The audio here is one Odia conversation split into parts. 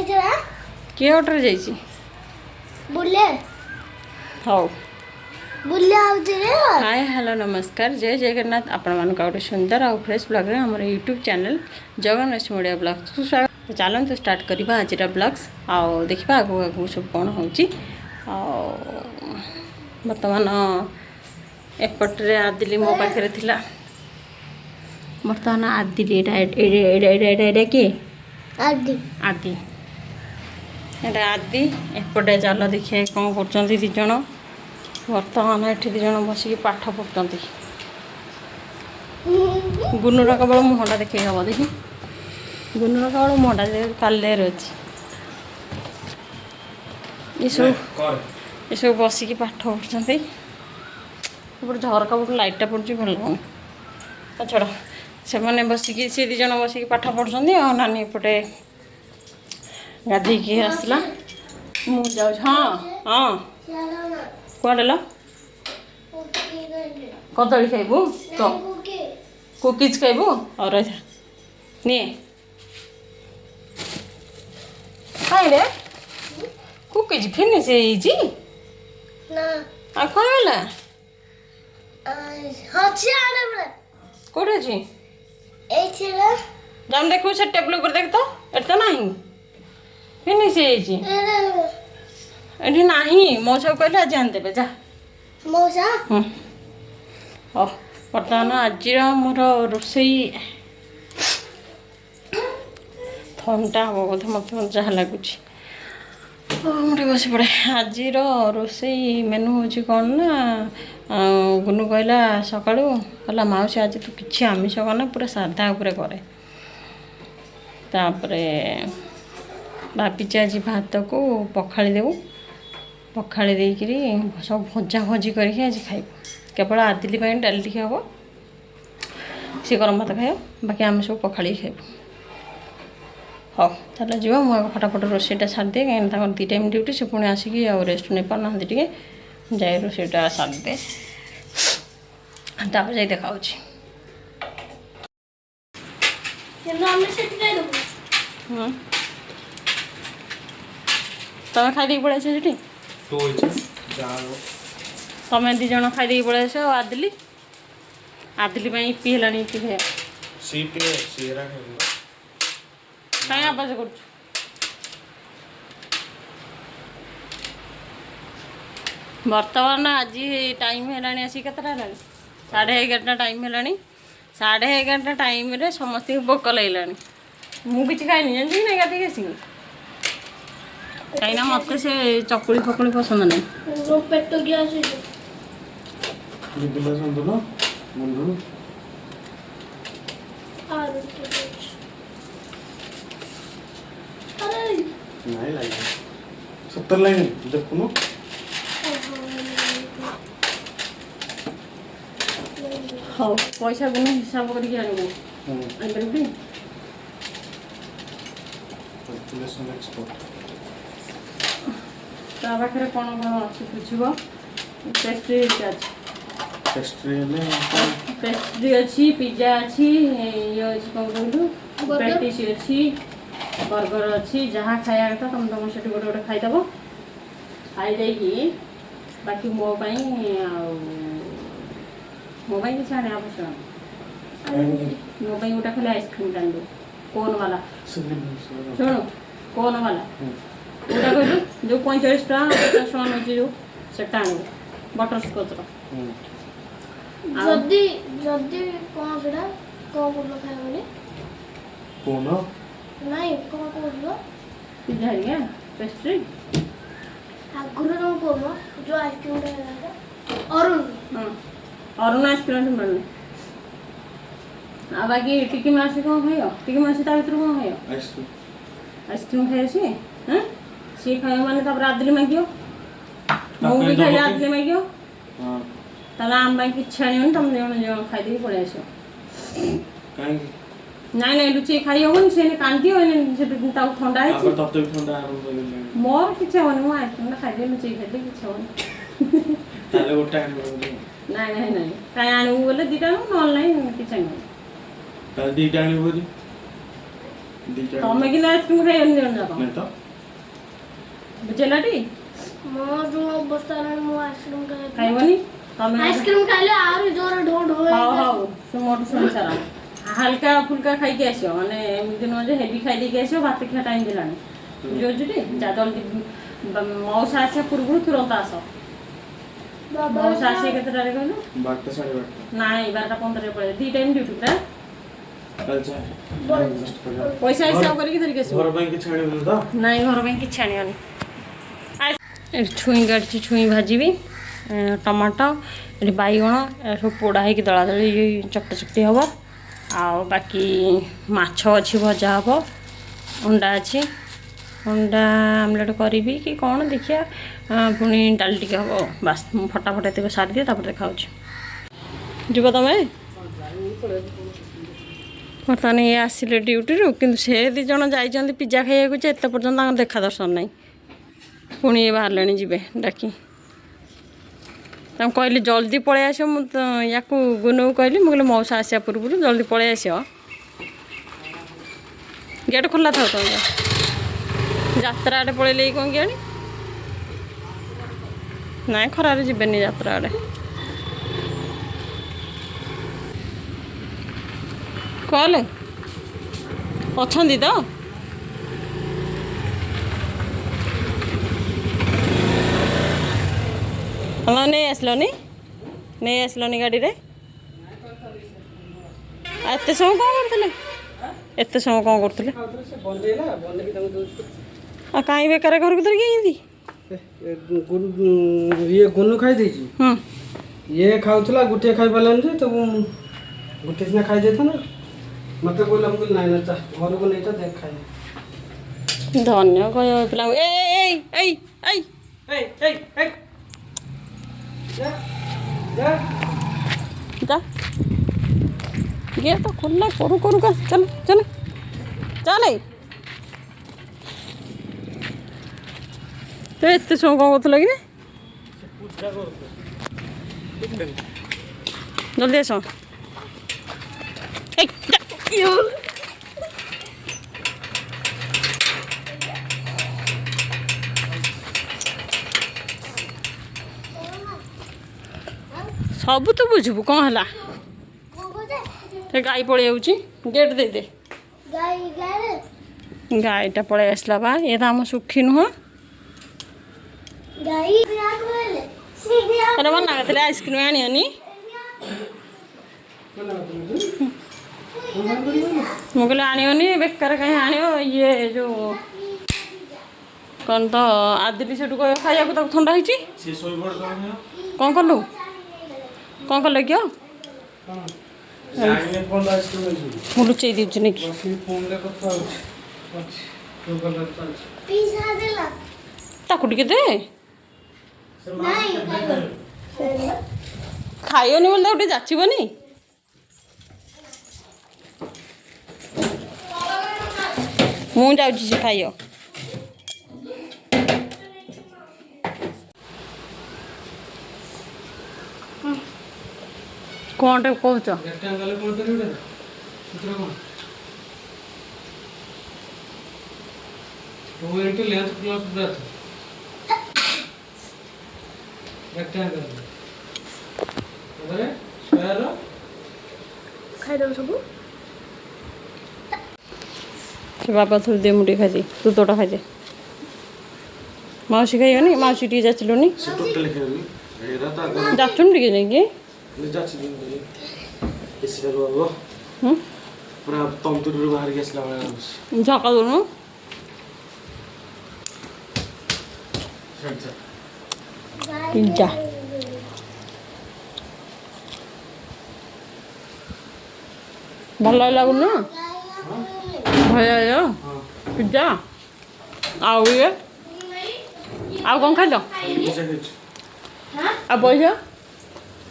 किए अटो जाइए बुले हौ बुले हाय हेलो नमस्कार जय जगन्नाथ आपण मान गोटे सुंदर आउ फ्रेश ब्लॉग रे हमर यूट्यूब चैनल जगन्नाथ मोड़िया ब्लॉग सुस्वागत। तो चलते स्टार्ट करवा आज ब्लॉग्स आउ देखा आगू आगू सब कौन हो बर्तमान एपट्रे आदिली मो पाखे थिला बर्तमान आदिली एटा किए आदि आदि एटा आदि एपटे चल देखिए कौन कर दिज बर्तमान ये दिज बसिक पाठ पढ़ुंट गुनुर केवल मुहटा देखे हम देखी गुनुर केवल मुहटा कालेर अच्छे ये सब बसिक पाठ पढ़ुंट झरका पट लाइटा पड़ी भल लगुन छड़ से मैंने बसिक सी दिज बसिक पाठ पढ़ुंट और नानी एपटे गाधे आसला मुझे हाँ हाँ कौन कदली खाइबू तो कुकीज खाइबू और नहीं खाई रे कुकीज फिनिश आ कौन है कौटे अच्छी जाम देखू से टेबल ऊपर देख तो एट नहीं फिनिश ये नहीं मौसा कहले आज आनदेवे जा मौसा बर्तमान आज मोर रोसई थंडा हम बोधे मत जहाँ लगुच मुझे बस पड़े आज रोसई मेनू हूँ कौन ना गुनु कहला सका कहला मौसी आज तू किसी आमिष करना पूरा साधा उपरे करे तापरे भाभी आज भात को पखाड़ी देव पखाड़ी देकरी सब भजा भजी करके आज खाइब केवल आदिली डाली टी हम सी गरम भात खाइब बाकी आम सब पखाड़ी खाइब हाँ चल जी मुझे फटाफट रोसईटा सारिदे कहीं दी टाइम ड्यूटी से पुणी आसिक रेस्ट नहीं पाना टे जाए रोसईटा सारिदे तापर जाए देखा तमें खाई पड़े से तमें दिज खाई पड़े आस आदिली आदिली पी है पी कहीं आवाज कर बर्तमान आज टाइम है आसिक के 11:30 टाइम है 11:30 टाइम रे समस्त भोक लगे मुझे खाई जानती ना गाधी आसिक कहीं मत से चकुड़ी फकुड़ी पसंद नहीं पेट गैस सत्तर लाइन देखुन हाँ पैसा गुण हिसाब करके आनबी ता पाखे कौन कौन अच्छी पूछब पेस्ट्री पेस्ट्री अच्छी पिज्जा अच्छी ये अच्छी कौन कहलु पेटिस अच्छी बर्गर अच्छी जहाँ खाया कथा तुम तुम से गोटे गोटे खाईदेव खाई देकी बाकी मोपाई किसी आने आवश्यक मोपाई गोटे खाली आइसक्रीम टाण दो कोन वाला शुणु कोन वाला गोटा कहलु जो 45 टका 50 टका नौ जो से आण बटर स्कच जदी जदी कौन सेटा कौन बोल खाए कौन नहीं कौन बोल पिज्जा है पेस्ट्री आगुर कौन जो आइसक्रीम टा अरुण हाँ अरुण आइसक्रीम मिलने आ बाकी टिकी मासी कौन खाइयो टिकी मासी ता भीतर कौन खाइयो आइसक्रीम खाइयो सी खाइयो माने तापर आदिली मागियो मु भी खाइ आदिली मागियो ताला आम बाई किछ आनियो तुम जण खाई दे पड़े आसो काई नहीं नहीं लुचि खाई होन से कांदी होन से ताऊ ठंडा है आगर तब तो ठंडा आरो मोर किछ होन मु आइसक्रीम खाई दे लुचि खाई दे किछ होन ताले गोटा आन नहीं नहीं काई आनु बोले दिटा न ऑनलाइन किछ नहीं ताले दिटा आनी बोली दिटा ତମେ କିନ୍ତୁ ଆଇସ୍କ୍ରିମ୍ ଖାଇବନି ଜଣ ଯାକ नहीं तो ବୁଝିଲାଟି ମୋ ଯୋଉ ଅବସ୍ଥା ହେଲାଣି ମୁଁ ଆଇସ୍କ୍ରିମ ଖାଇବି ଖାଇବନି ତମେ ଆଇସ୍କ୍ରିମ ଖାଇଲେ ଆହୁରି ଜୋର ଢୋ ଢୋ ହଉ ହଉ ସେ ମୋଠୁ ଶୁଣି ସାର ହାଲକା ଫୁଲକା ଖାଇକି ଆସିବ ମାନେ ଏମିତି ନୁହଁ ଯେ ହେଭି ଖାଇ ଦେଇକି ଆସିବ ଭାତ ଖିଆ ଟାଇମ୍ ଦେଲାଣି ବୁଝିପାରୁଛୁଟି ଯା ଜଲ୍ଦି ମଉସା ଆସିବା ପୂର୍ବରୁ ତୁରନ୍ତ ଆସ ବାବା ମଉସା ଆସିବେ କେତେଟାରେ କହିଲୁ 12 साढ़े 12 ନାଇଁ 12:15 ପଳେଇ 2 ଟାଇମ୍ ଡ୍ୟୁଟି ପୁରା कल जा ପଇସା ହିସାବ କରିକି ଧରିକି ଆସିବ घर बैंक छाणी बोल तो ନାଇଁ ଘର ପାଇଁ କିଛି ଆଣିବନି ଏଠି ଛୁଇଁ କାଟିଛି ଛୁଇଁ ଭାଜିବି ଟମାଟୋ ଏଠି ବାଇଗଣ ଏଟା ସବୁ ପୋଡ଼ା ହେଇକି ଦଳାଦଳି ଚକଟା ଚକଟି ହେବ ଆଉ ବାକି ମାଛ ଅଛି ଭଜା ହେବ ଅଣ୍ଡା ଅଛି ଅଣ୍ଡା ଆମଲେଟ୍ କରିବି କି କ'ଣ ଦେଖିବା ପୁଣି ଡାଲି ଟିକେ ହେବ ବାସ୍ ମୁଁ ଫଟାଫଟ ଏତିକି ସାରିଦିଏ ତାପରେ ଦେଖାଉଛି ଯିବ ତମେ ବର୍ତ୍ତମାନ ଇଏ ଆସିଲେ ଡ୍ୟୁଟିରୁ କିନ୍ତୁ ସେ ଦୁଇ ଜଣ ଯାଇଛନ୍ତି ପିଜା ଖାଇବାକୁ ଯେ ଏତେ ପର୍ଯ୍ୟନ୍ତ ତାଙ୍କର ଦେଖା ଦର୍ଶନ ନାହିଁ ପୁଣି ଇଏ ବାହାରିଲେଣି ଯିବେ ଡାକି ତାଙ୍କୁ କହିଲି ଜଲ୍ଦି ପଳେଇ ଆସିବ ମୁଁ ତ ୟାକୁ ଗୁନକୁ କହିଲି ମୁଁ କହିଲି ମଉସା ଆସିବା ପୂର୍ବରୁ ଜଲ୍ଦି ପଳେଇ ଆସିବ ଗେଟ୍ ଖୋଲା ଥାଉ ତମେ ଯାତ୍ରା ଆଡ଼େ ପଳେଇଲେ କ'ଣ କିଆଣି ନାଇଁ ଖରାରେ ଯିବେନି ଯାତ୍ରା ଆଡ଼େ କହିଲେ ଅଛନ୍ତି ତ ହଁ ନେଇ ଆସିଲନି ଗାଡ଼ିରେ ଏତେ ସମୟ କ'ଣ କରୁଥିଲେ ଆଉ କାହିଁ ବେକାର ଘରକୁ ଧରିକି ଏମିତି ଇଏ ଗୁନୁ ଖାଇ ଦେଇଛି ହୁଁ ଇଏ ଖାଉଥିଲା ଗୋଟିଏ ଖାଇ ପାରିଲାନି ଯେ ତାକୁ ଗୋଟିଏ ସିନା ଖାଇ ଯାଇଥାନ୍ତା ମୋତେ କହିଲା ମୁଁ କହିଲି ନାଇଁ ନା ଚା ଘରକୁ ନେଇଚା ଦେଖ ଖାଇ ଧନ୍ୟ କହିବ ପିଲାଙ୍କୁ ଏଇ ଯା ଗେଟ୍ ଖୋଲା କରୁ କା ଚାଲ ତୁ ଏତେ ସମୟ କ'ଣ କରୁଥିଲ କି ଜଲ୍ଦି ଆସ ସବୁ ତୁ ବୁଝିବୁ କ'ଣ ହେଲା ସେ ଗାଈ ପଳେଇ ଯାଉଛି ଗେଟ୍ ଦେଇଦେ ଗାଈଟା ପଳେଇ ଆସିଲା ବା ଏ ତ ଆମ ସୁଖୀ ନୁହଁ ଆରେ ମନା କରିଥିଲେ ଆଇସ୍କ୍ରିମ୍ ଆଣିବନି ମୁଁ କହିଲି ଆଣିବନି ବେକାର କାହିଁ ଆଣିବ ଇଏ ଯେଉଁ କ'ଣ ତ ଆଦିଲି ସେଠୁ କହିବ ଖାଇବାକୁ ତାକୁ ଥଣ୍ଡା ହେଇଛି से सोई पड़ तो କ'ଣ କଲୁ କିଅ जाने फोन आइसक्रीम है ମୁଁ ଲୁଚେଇ ଦେଉଛି ନାକି ବସି ଫୋନ୍ରେ କଥା ହେଉଛି ଅଛି ତୋ କଲର ଚାଲିଛି ତାକୁ ଟିକେ ଦେ ଖାଇବନି ବୋଲି ତାକୁ ଟିକେ ଯାଚିବନି ମୁଁ ଯାଉଛି ସେ ଖାଇବ କ'ଣଟା କହୁଛ ରେକ୍ଟାଙ୍ଗଲ କ'ଣ କରିବି ଚିତ୍ର କ'ଣ 2 into length plus breadth rectangle ତାପରେ ସ୍କୋୟାର ଖାଇଦେବୁ ସବୁ ସେ ବାବା ଥରୁ ଦେ ମୁଁ ଟିକେ ଖାଇଦିଏ ତୁ ତୋଟା ଖାଇଦେ ମାଉସୀ ଖାଇବନି ମାଉସୀ ଟିକେ ଯାଚିଲୁନି से टोटल खेलनी एरा तो आगे ଯାଚୁନି ଟିକେ ଯାଇକି ले जा छी इससे बाबू पूरा तंतुर बाहर के असला वाला ଝକା ଦଉନୁ ପିଜ୍ଜା ଭଲ ଲାଗୁନି ନା ଭଲ ଲାଗିବ ପିଜ୍ଜା ଆଉ ଇଏ ଆଉ କ'ଣ ଖାଇଲ ଆଉ ପଇସା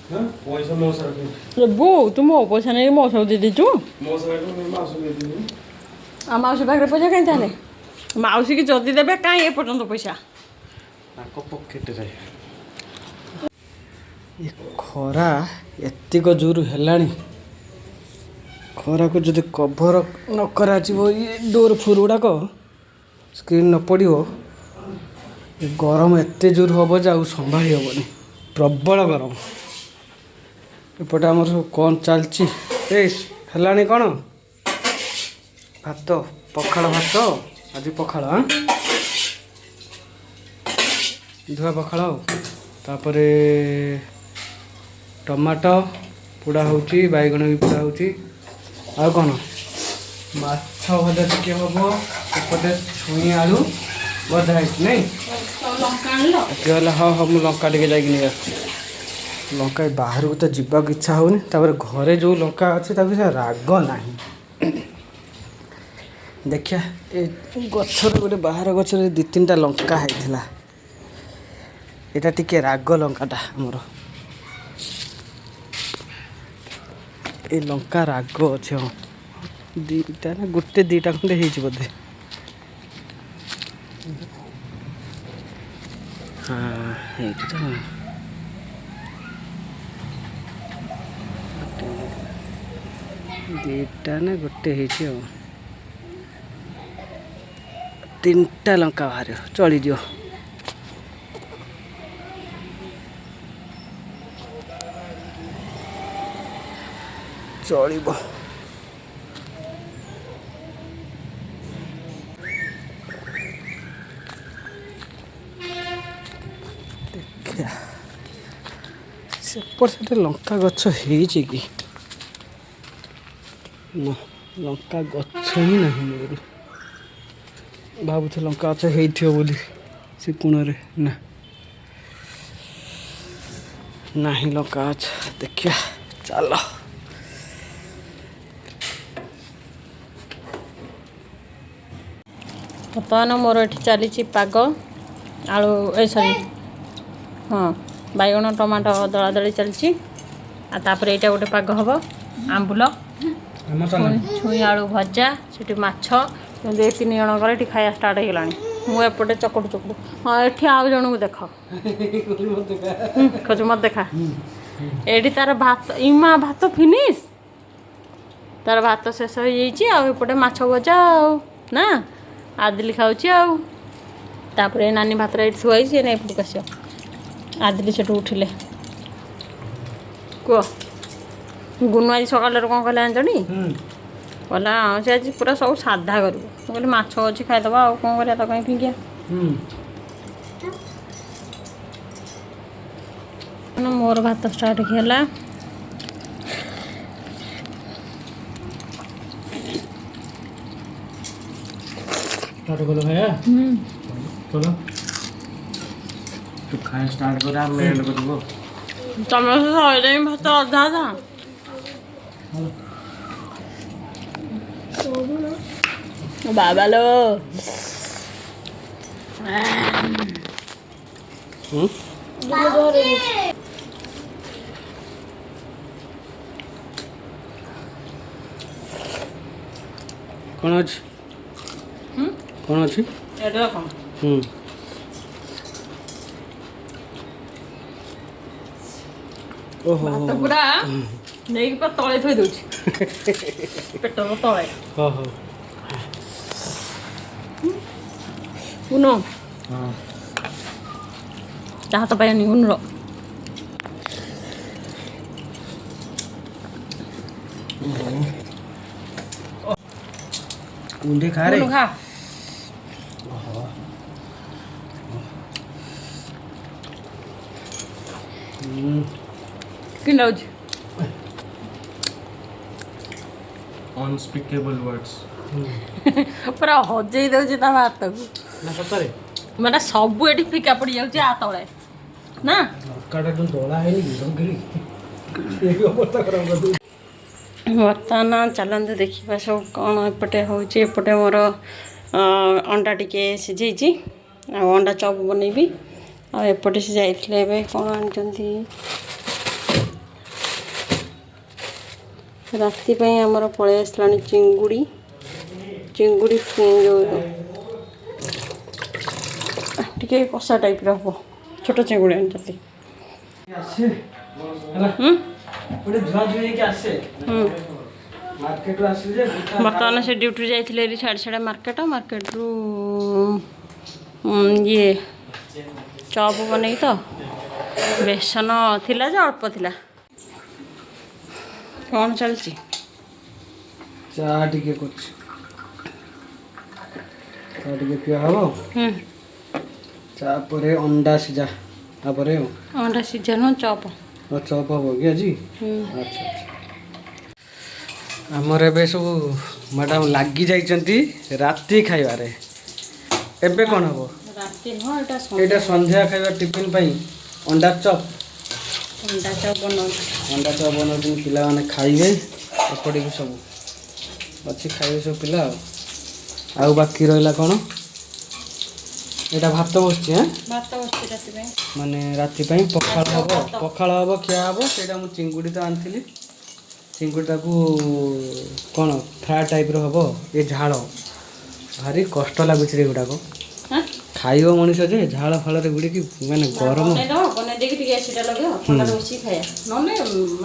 पैसा मौसा रखे ବୋଉ ତୁ ମୋ ପଇସା ନେଇକି ମଉସାକୁ ଦେଇଦେଇଛୁ मौसा को मासु दे दी ଆଉ ମାଉସୀ ପାଖରେ ପଇସା କାହିଁ ତାହେଲେ ମାଉସୀକି ଯଦି ଦେବେ କାହିଁ ଏପର୍ଯ୍ୟନ୍ତ ପଇସା ताको पॉकेट रे ଏ ଖରା ଏତିକ ଜୋର ହେଲାଣି ଖରାକୁ ଯଦି କଭର ନ କରାଯିବ ଇଏ ଡୋର୍ ଫୋର୍ ଗୁଡ଼ାକ ସ୍କ୍ରିନ୍ ନ ପଡ଼ିବ ଏ ଗରମ ଏତେ ଜୋର ହେବ ଯେ ଆଉ ସମ୍ଭାଳି ହେବନି ପ୍ରବଳ ଗରମ। ଏପଟେ ଆମର ସବୁ କ'ଣ ଚାଲିଛି ଏ ହେଲାଣି କ'ଣ ଭାତ ପଖାଳ ଭାତ ଆଜି ପଖାଳ ଧୁଆ ପଖାଳ ତାପରେ ଟମାଟୋ ପୋଡ଼ା ହେଉଛି ବାଇଗଣ ବି ପୋଡ଼ା ହେଉଛି ଆଉ କ'ଣ ମାଛ ଭଜା ଟିକେ ହେବ ଏପଟେ ଛୁଇଁ ଆଳୁ ଭଜା ହେଇଛି ନାଇଁ ଟିକେ ହେଲେ ହଁ ହଁ ମୁଁ ଲଙ୍କା ଟିକେ ଯାଇକି ନେଇ ଆସୁଛି। ଲଙ୍କା ବାହାରକୁ ତ ଯିବାକୁ ଇଚ୍ଛା ହେଉନି ତାପରେ ଘରେ ଯେଉଁ ଲଙ୍କା ଅଛି ତାକୁ ସେ ରାଗ ନାହିଁ। ଦେଖିଆ ଏ ଗଛରେ ଗୋଟେ ବାହାର ଗଛରେ 2-3ଟା ଲଙ୍କା ହେଇଥିଲା ଏଇଟା ଟିକେ ରାଗ ଲଙ୍କାଟା ଆମର ଏ ଲଙ୍କା ରାଗ ଅଛି ହଁ 2ଟା ନା 1-2ଟା ଖଣ୍ଡେ ହେଇଛି ବୋଧେ ହଁ ହେଇଛି ତ 2ଟା ନା 1 ହେଇଛି ଆଉ 3ଟା ଲଙ୍କା ବାହାରିବ ଚଳିଯିବ। ଚଳିବ ଦେଖିଆ ସେପଟେ ଲଙ୍କା ଗଛ ହେଇଛି କି ନା ଲଙ୍କା ଗଛ ହିଁ ନାହିଁ ମୋର ଭାବୁଥିଲି ଲଙ୍କା ଗଛ ହେଇଥିବ ବୋଲି ସେ କୋଣରେ ନା ନାହିଁ ଲଙ୍କା ଗଛ ଦେଖିଆ ଚାଲ ବର୍ତ୍ତମାନ ମୋର ଏଠି ଚାଲିଛି ପାଗ ଆଳୁ ସରି ହଁ ବାଇଗଣ ଟମାଟୋ ଦଳାଦଳି ଚାଲିଛି ଆଉ ତାପରେ ଏଇଟା ଗୋଟେ ପାଗ ହେବ ଆମ୍ବୁଲ ଛୁଇଁ ଆଳୁ ଭଜା ସେଠି ମାଛ କିନ୍ତୁ ଏ 3 ଜଣଙ୍କର ଏଠି ଖାଇବା ଷ୍ଟାର୍ଟ ହେଇଗଲାଣି ମୁଁ ଏପଟେ ଚକଟୁ ହଁ ଏଠି ଆଉ ଜଣଙ୍କୁ ଦେଖ ଖୋଜୁ ମତେ ଦେଖା ଏଠି ତାର ଭାତ ଇମା ଭାତ ଫିନିସ୍ ତାର ଭାତ ଶେଷ ହେଇଯାଇଛି ଆଉ ଏପଟେ ମାଛ ଭଜା ଆଉ ନା ଆଦିଲି ଖାଉଛି ଆଉ ତାପରେ ନାନୀ ଭାତଟା ଏଠି ଥୁଆ ହେଇଛି ନା ଏପଟକୁ ଆସିବ ଆଦିଲି ସେଠୁ ଉଠିଲେ କୁହ ଗୁନୁ ଆଜି ସକାଳରେ କ'ଣ କହିଲେ ଜାଣିଛନି କହିଲା ସେ ଆଜି ପୁରା ସବୁ ସାଧା କରିବ ମୁଁ କହିଲି ମାଛ ଅଛି ଖାଇଦେବା ଆଉ କ'ଣ କରିବା ତା ପାଇଁ ଫିଙ୍ଗିଆ ମୋର ଭାତ ଷ୍ଟାର୍ଟ ହେଲା चलो भैया चलो तू खाए स्टार्ट कर आप मेरे को दो ତମେ ସଇଲେ ହିଁ ଭାତ ଅଧା ଅଧା ବାବା ଲୋ କ'ଣ ଅଛି କ'ଣ ଅଛି ଏଇଟା କ'ଣ ଓହୋ ଭାତ ପୁରା ନେଇକି ପୁରା ତଳେ ଥୋଇ ଦଉଛି ପେଟର ତଳେ ହଁ ହଉ ଉନୁ ତା ହାତ ପାଇନି ଉନୁର କୁଣ୍ଡେ ଖା ରେ ଉନୁ ଖା କି ଲାଗୁଛି अनस्पीकेबल वर्ड्स ପୁରା ହଜେଇ ଦେଉଛି ତା ଭାତକୁ ନା ସତରେ ମାନେ ସବୁ ଏଠି ଫିକା ପଡ଼ିଯାଉଛି ଆ ତଳେ ନା ଲଙ୍କାଟା ଯେଉଁ ଦଳା ହେଇନି ରଙ୍ଗିଲି ଏଇ ଅବସ୍ଥା ଖରାପ କରିଦେଉଛି ବର୍ତ୍ତମାନ ଚାଲନ୍ତୁ ଦେଖିବା ସବୁ କ'ଣ ଏପଟେ ହେଉଛି ଏପଟେ ମୋର ଅଣ୍ଡା ଟିକେ ସିଝେଇଛି ଆଉ ଅଣ୍ଡା ଚପ୍ ବନେଇବି ଆଉ ଏପଟେ ସେ ଯାଇଥିଲେ ଏବେ କ'ଣ ଆଣିଛନ୍ତି ରାତି ପାଇଁ ଆମର ପଳେଇ ଆସିଲାଣି ଚିଙ୍ଗୁଡ଼ି ଯେଉଁ ଟିକେ କଷା ଟାଇପ୍ର ହେବ ଛୋଟ ଚିଙ୍ଗୁଡ଼ି ଆଣିଛନ୍ତି ଆସେ ହେଲା ଗୋଟେ ଧୁଆ ଧୁଇ ହେଇକି ଆସେ ମାର୍କେଟରୁ ଆସିଲି ଯେ ବର୍ତ୍ତମାନ ସେ ଡ୍ୟୁଟିରୁ ଯାଇଥିଲେ ଏଠି ସାଢ଼େ ସାଢ଼େ ମାର୍କେଟରୁ ଇଏ ଚପ୍ ବନେଇ ତ ବେସନ ଥିଲା ଯେ ଅଳ୍ପ ଥିଲା। କ'ଣ ଚାଲିଛି? ଚା ଟିକେ କରୁଛି। ଚା ଟିକେ ପିଆ ହବ। ଚା ପରେ ଅଣ୍ଡା ସିଝା ତାପରେ ଅଣ୍ଡା ସିଝା ନୁହଁ ଚପ୍। ଚପ୍ ହବ କି ଆଜି? ଆଚ୍ଛା ଆଚ୍ଛା। ଆମର ଏବେ ସବୁ ମ୍ୟାଡ଼ାମ୍ ଲାଗି ଯାଇଛନ୍ତି ରାତି ଖାଇବାରେ। ଏବେ କ'ଣ ହବ? ରାତି ନୁହଁ ଏଇଟା ସନ୍ଧ୍ୟା ଖାଇବା ଟିଫିନ୍ ପାଇଁ ଅଣ୍ଡା ଚପ୍। ଅଣ୍ଡା ଚପ୍ ବନାଉଛି। ଅଣ୍ଡା ଚପ୍ ବନାଉଛନ୍ତି ପିଲାମାନେ ଖାଇବେ। ଏପଟିକି ସବୁ ଅଛି ଖାଇବେ ସବୁ ପିଲା ଆଉ ବାକି ରହିଲା କ'ଣ? ଏଇଟା ଭାତ ବସୁଛି। ଭାତ ବସୁଛି ରାତି ପାଇଁ। ମାନେ ରାତି ପାଇଁ ପଖାଳ ହବ। ପଖାଳ ହବ ଖିଆ ହବ। ସେଇଟା ମୁଁ ଚିଙ୍ଗୁଡ଼ି ତ ଆଣିଥିଲି। ଚିଙ୍ଗୁଡ଼ିଟାକୁ କ'ଣ ଫ୍ରାଏ ଟାଇପ୍ର ହବ। ଏ ଝାଳ ଭାରି କଷ୍ଟ ଲାଗୁଛି ଏଗୁଡ଼ାକ ଖାଇବ ମଣିଷ ଯେ ଝାଳ ଫାଳରେ ଗୁଡ଼ିକି ମାନେ ଗରମ।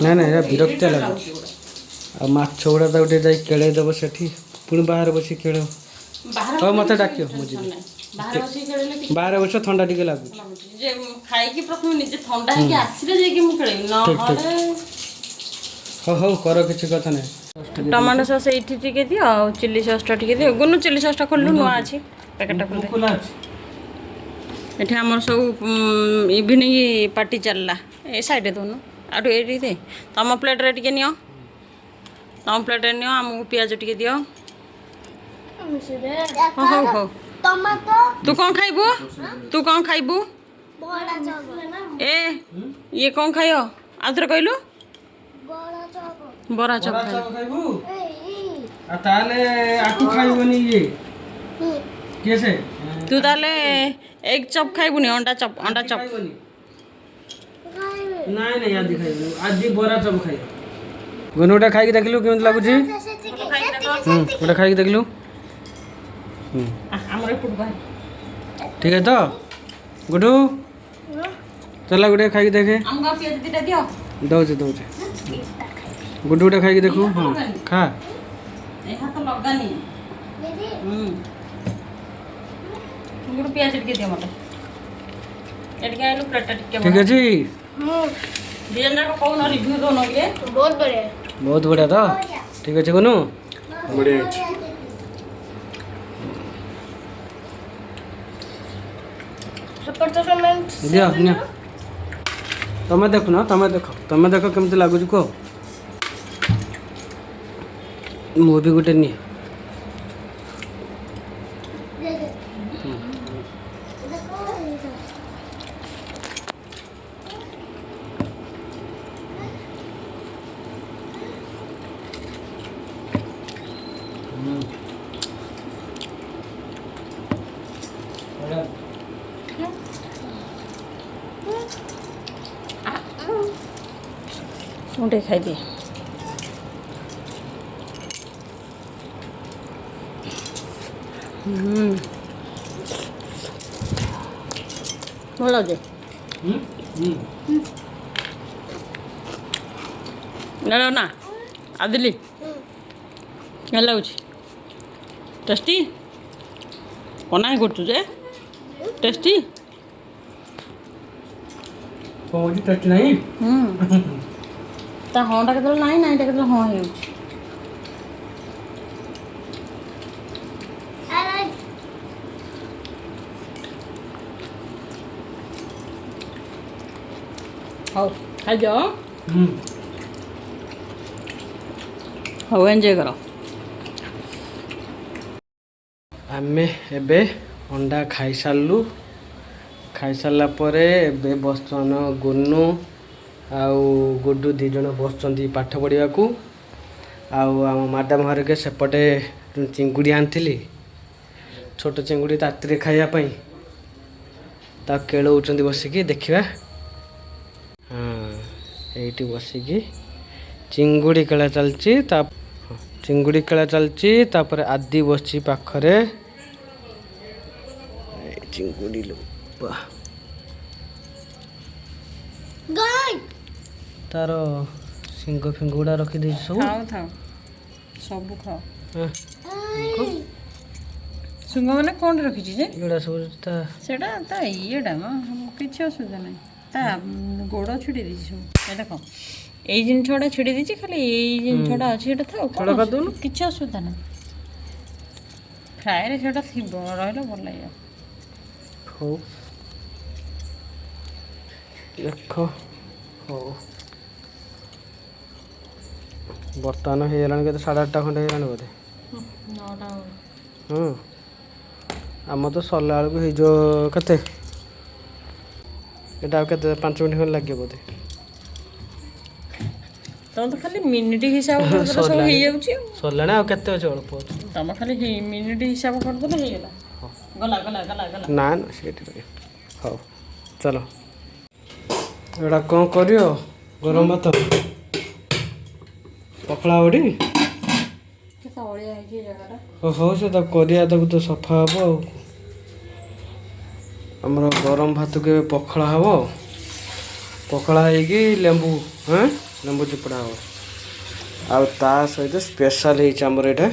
ନାଇଁ ନାଇଁ ଏଇଟା ବିରକ୍ତିଆ ଲାଗୁଛି। ଆଉ ମାଛ ଗୁଡ଼ା ତାକୁ ଟିକେ ଯାଇ କେଳେଇ ଦେବ ସେଠି ପୁଣି ବାହାରେ ବସି କେଳେଇବ। ହଉ ମୋତେ ଡାକିବ ମୁଁ ଯିବି। ବାହାରେ ବସିବ ଥଣ୍ଡା ଟିକେ ଲାଗୁଛି। ଖାଇକି ପ୍ରଥମେ ନିଜେ ଥଣ୍ଡା ହେଇକି ଆସିଲେ ଯାଇକି ମୁଁ ଖେଳିବି ନହେଲେ। ହଉ କର କିଛି କଥା ନାହିଁ। ଟମାଟୋ ସସ୍ ଏଇଠି ଟିକେ ଦିଅ ଆଉ ଚିଲି ସସ୍ଟା ଟିକେ ଦିଅ। ଗୁନୁ ଚିଲି ସସ୍ଟା ଖୋଲିଲୁ ନୂଆ ଅଛି ପ୍ୟାକେଟଟା ଖୋଲା ଅଛି। ଏଠି ଆମର ସବୁ ଇଭିନିଂ ପାର୍ଟି ଚାଲିଲା। ଏ ସାଇଡ଼ରେ ଦେଉନୁ ଆଉ ଏଇଠି ଦେ। ତମ ପ୍ଲେଟ୍ରେ ଟିକେ ନିଅ। ତମ ପ୍ଲେଟ୍ରେ ନିଅ। ଆମକୁ ପିଆଜ ଟିକେ ଦିଅ। ହଉ ତୁ କ'ଣ ଖାଇବୁ? ଏ ଇଏ କ'ଣ ଖାଇବ? ଆଉ ଥରେ କହିଲୁ। ବରା ଚପ୍ ଖାଇବୁ? ତାହେଲେ ଆକୁ ଖାଇବନି ଇଏ କିଏ ସେ? ତୁ ତାହେଲେ ଏଗ୍ ଚପ୍ ଖାଇବୁନି? ଅଣ୍ଡା ଚପ୍ ନାଇଁ ନାଇଁ ଆଜି ଖାଇବୁ। ଆଜି ବରା ଚପ୍ ଖାଇବ। ଗୁନୁଟା ଖାଇକି ଦେଖିଲୁ କେମିତି ଲାଗୁଛି? ଗୋଟେ ଖାଇକି ଦେଖିଲୁ। ଠିକ ଅଛି ତ ଗୁଡୁ? ଚାଲ ଗୋଟେ ଖାଇକି ଦେଖେ। ଦଉଛି ଗୁଡୁ ଗୋଟେ ଖାଇକି ଦେଖୁ। ହଁ ଖା। ଠିକ ଅଛି। ବହୁତ ବଢ଼ିଆ ତ। ଠିକ ଅଛି ଗୁନୁ ବଢ଼ିଆ ଅଛି। ଦିଅ ନିଅ। ତମେ ଦେଖୁନ ତମେ ଦେଖ କେମିତି ଲାଗୁଛି କୁହ। ମୁଁ ବି ଗୋଟେ ନିଏ। ମୁଁ ଟିକେ ଖାଇଦିଏ। ଭଲ ଲାଗୁଛି। ନା ଆଦିଲି ଭଲ ଲାଗୁଛି। ଟେଷ୍ଟି କନା କରୁଛୁ ଯେ ଟେଷ୍ଟି। ଟେଷ୍ଟି ନାହିଁ। ତା ହଁଟା କେତେବେଳେ ନାହିଁ ନାଇଁଟା କେତେବେଳେ ହଁ ହେଇଯାଉଛି। ହଉ ଖାଇଦିଅ। ହଉ ଏନ୍ଜୟ କର। ଆମେ ଏବେ ଅଣ୍ଡା ଖାଇସାରିଲୁ। ଖାଇସାରିଲା ପରେ ଏବେ ବସିଛୁ ଗୁନୁ ଆଉ ଗୁଡୁ 2 ଜଣ ବସୁଛନ୍ତି ପାଠ ପଢ଼ିବାକୁ। ଆଉ ଆମ ମ୍ୟାଡ଼ାମ୍ ହରିକେ ସେପଟେ ଚିଙ୍ଗୁଡ଼ି ଆଣିଥିଲି ଛୋଟ ଚିଙ୍ଗୁଡ଼ି ରାତିରେ ଖାଇବା ପାଇଁ ତାକୁ କେଳଉଛନ୍ତି ବସିକି। ଦେଖିବା। ହଁ ଏଇଠି ବସିକି ଚିଙ୍ଗୁଡ଼ି କେଳା ଚାଲିଛି। ତାପରେ ଆଦି ବସିଛି ପାଖରେ। ଚିଙ୍ଗୁଡ଼ି ତାର ସିଙ୍ଗ ଫିଙ୍ଗ ଗୁଡ଼ା ରଖିଦେଇଛି ସବୁ। ସବୁ ଖାଅ ହଁ ଶୁଙ୍ଗ ମାନେ କ'ଣ ରଖିଛି ଯେ ଏଗୁଡ଼ା ସବୁ ତା ସେଇଟା ତା ଇଏଟା ମ କିଛି ଅସୁବିଧା ନାହିଁ ତା ଗୋଡ଼ ଛିଡ଼େଇ ଦେଇଛି ସବୁ ଏ ଦେଖ ଏଇ ଜିନିଷଟା ଛିଡ଼େଇ ଦେଇଛି ଖାଲି ଏଇ ଜିନିଷଟା ଅଛି ସେଇଟା ଥାଉ କ'ଣ ଛଡ଼ା କରିଦେଉନୁ। କିଛି ଅସୁବିଧା ନାହିଁ ଫ୍ରାଏରେ ସେଇଟା ଥିବ ରହିଲେ ଭଲ ଲାଗିବ ହଉ ଦେଖ ହଉ ବର୍ତ୍ତମାନ ହେଇଗଲାଣି କେତେ 8:30 ଖଣ୍ଡେ ହେଇଗଲାଣି ବୋଧେ 9ଟା ହଁ ଆମର ତ ସରିଲା ବେଳକୁ ହେଇଯିବ କେତେ ଏଇଟା ଆଉ କେତେ 5 ମିନିଟ୍ ଖଣ୍ଡେ ଲାଗିବ ବୋଧେ ତମେ ତ ଖାଲି ମିନିଟ୍ ହିସାବ କରିଦେଲେ ସବୁ ସରିଲାଣି। ହେଇଯାଉଛି ଆଉ ସରିଲାଣି ଆଉ କେତେ ଅଛି ଅଳ୍ପ ଅଛି ତମେ ଖାଲି ମିନିଟ୍ ହିସାବ କରିଦେଲେ ହେଇଗଲା ଗଲା ଗଲା ଗଲା ଗଲା ନା ନା ସେଇଠି ରହିବ ହଉ ଚାଲ ଏଇଟା କ'ଣ କରିବ ଗରମ ଭାତ ପଖଳା ବଡ଼ି କେତେ ଅଳିଆ ହେଇଛି ଏ ଜାଗାଟା ହଉ ସେ ତାକୁ କରିବା ତାକୁ ତ ସଫା ହେବ ଆଉ ଆମର ଗରମ ଭାତକୁ ଏବେ ପଖଳା ହେବ ପଖଳା ହେଇକି ଲେମ୍ବୁ ଲେମ୍ବୁ ଚିପୁଡ଼ା ହେବ ଆଉ ତା ସହିତ ସ୍ପେଶାଲ ହେଇଛି ଆମର ଏଇଟା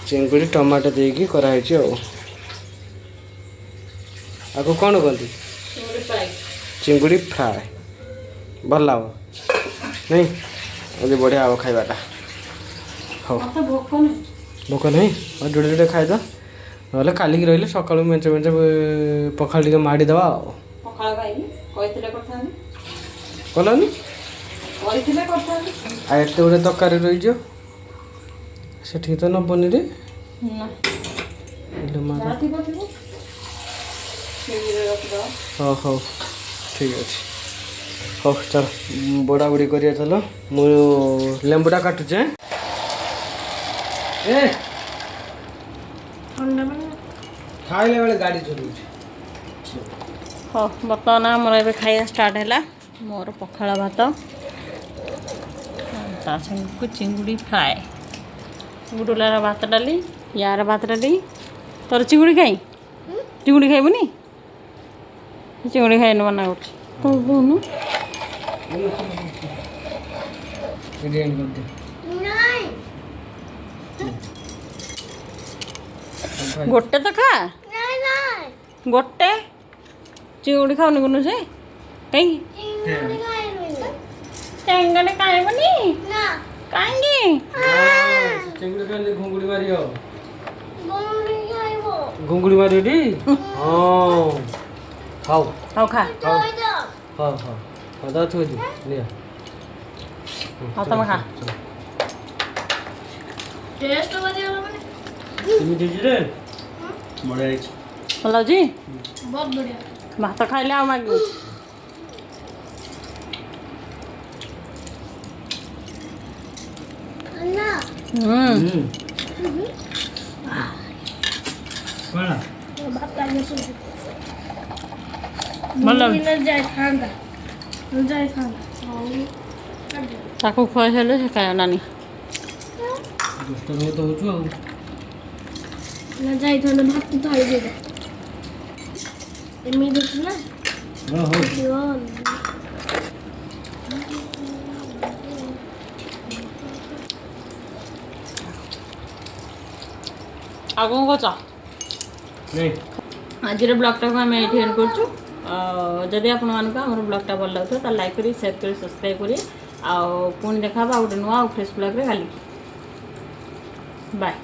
ଚିଙ୍ଗୁଡ଼ି ଟମାଟୋ ଦେଇକି କରାହେଇଛି ଆଉ ଆକୁ କ'ଣ କହନ୍ତି ଚିଙ୍ଗୁଡ଼ି ଫ୍ରାଏ ଭଲ ହେବ ନାଇଁ ଆଜି ବଢ଼ିଆ ହେବ ଖାଇବାଟା ହଉ ମତେ ଭୋକ ନାହିଁ ଭୋକ ନାହିଁ ଆଉ ଯୋଡ଼େ ଯୋଡ଼େ ଖାଇଦେବା ନହେଲେ କାଲିକି ରହିଲେ ସକାଳୁ ମେଞ୍ଚେ ମେଞ୍ଚେ ପଖାଳ ଟିକେ ମାଡ଼ିଦେବା ଆଉ ପଖାଳ ଖାଇବି କହିଥିଲେ କରିଥାନ୍ତି କଲନି କହିଥିଲେ କରିଥାନ୍ତି ଆଉ ଏତେ ଗୁଡ଼େ ତରକାରୀ ରହିଯିବ ସେଠିକି ତ ନେବନି ରେ ନା ଇଲୋ ମା ଯାହା ଥିବ ଥିବ ଫ୍ରିଜରେ ରଖିଦେବା ହଉ ହଉ ଠିକ୍ ଅଛି ହଉ ଚାଲ ବଡ଼ା ବୁଡ଼ି କରିବା ଚାଲ ମୁଁ ଲେମ୍ବୁଟା କାଟୁଛେ ଏ ଥଣ୍ଡା ମାନେ ଖାଇଲା ବେଳେ ଗାଡ଼ି ଚଲାଉଛି ହଉ ବର୍ତ୍ତମାନ ଆମର ଏବେ ଖାଇବା ଷ୍ଟାର୍ଟ ହେଲା ମୋର ପଖାଳ ଭାତ ତା ସାଙ୍ଗକୁ ଚିଙ୍ଗୁଡ଼ି ଫ୍ରାଏ ଗୁଡ଼ୁଲାର ଭାତ ଡାଲି ୟାର ଭାତ ଡାଲି ତୋର ଚିଙ୍ଗୁଡ଼ି ଖାଇ ଚିଙ୍ଗୁଡ଼ି ଖାଇବୁନି ଚିଙ୍ଗୁଡ଼ି ଖାଇନି ମନା କରୁଛି ତୁ କହୁନୁ ବିରିୟାନୀ କରିଦେ ନାଇଁ ଗୋଟେ ତ ଖା ନାଇଁ ନାଇଁ ଗୋଟେ ଚିଙ୍ଗୁଡ଼ି ଖାଉନି କୋନ ସେ କାହିଁକି ଚିଙ୍ଗୁଡ଼ି ଖାଇବିନି ଚିଙ୍ଗୁଡ଼ି ଖାଇବୁନି ନା କାହିଁକି ଚିଙ୍ଗୁଡ଼ି ଖାଇଲେ ଘୁଙ୍ଗୁଡ଼ି ମାରିବ ଗୁଣ୍ଡି ଖାଇବ ଘୁଙ୍ଗୁଡ଼ି ମାରିବି ହଁ ହଉ ହଉ ଖା ଦଇଦ ହଉ ହଉ ହଉ ତା ଥୋଇ ଦିଅ ନିଅ ହଉ ତମେ ଖା ଟେଷ୍ଟ କରିଗଲା ମାନେ କେମିତି ହେଇଛି ରେ ବଢ଼ିଆ ହେଇଛି ଭଲ ଅଛି ବହୁତ ବଢ଼ିଆ ଭାତ ଖାଇଲେ ଆଉ ମାଗିବୁ ନା କ'ଣ ଭାତ ଆগে ଶୁଣୁ ଭଲ ଲାଗୁଛି ଯାଇଥାନ୍ତା ତାକୁ ଖୁଆଇ ସାରିଲେ ସେ ଖାଇବା ନାନୀ ଦୁଷ୍ଟ ବହୁତ ହେଉଛୁ ଆଉ ନା ଯାଇଥାନ୍ତା ଭାତ ଥାଳି ଦେଇଦେ ଏମିତି ଅଛି ନା ହଉ ଆଉ କ'ଣ କରୁଛ ନାଇଁ ଆଜିର ବ୍ଲଗ୍ଟାକୁ ଆମେ ଏଇଠି ଏଣ୍ଡ କରୁଛୁ ଯଦି ଆପଣମାନଙ୍କୁ ଆମର ବ୍ଲଗ୍ଟା ଭଲ ଲାଗୁଥିବ ତାହେଲେ ଲାଇକ୍ କରି ସେୟାର କରି ସବସ୍କ୍ରାଇବ୍ କରି ଆଉ ପୁଣି ଦେଖା ହେବା ଆଉ ଗୋଟେ ନୂଆ ଆଉ ଫ୍ରେଶ୍ ବ୍ଲଗ୍ରେ କାଲିକି ବାଏ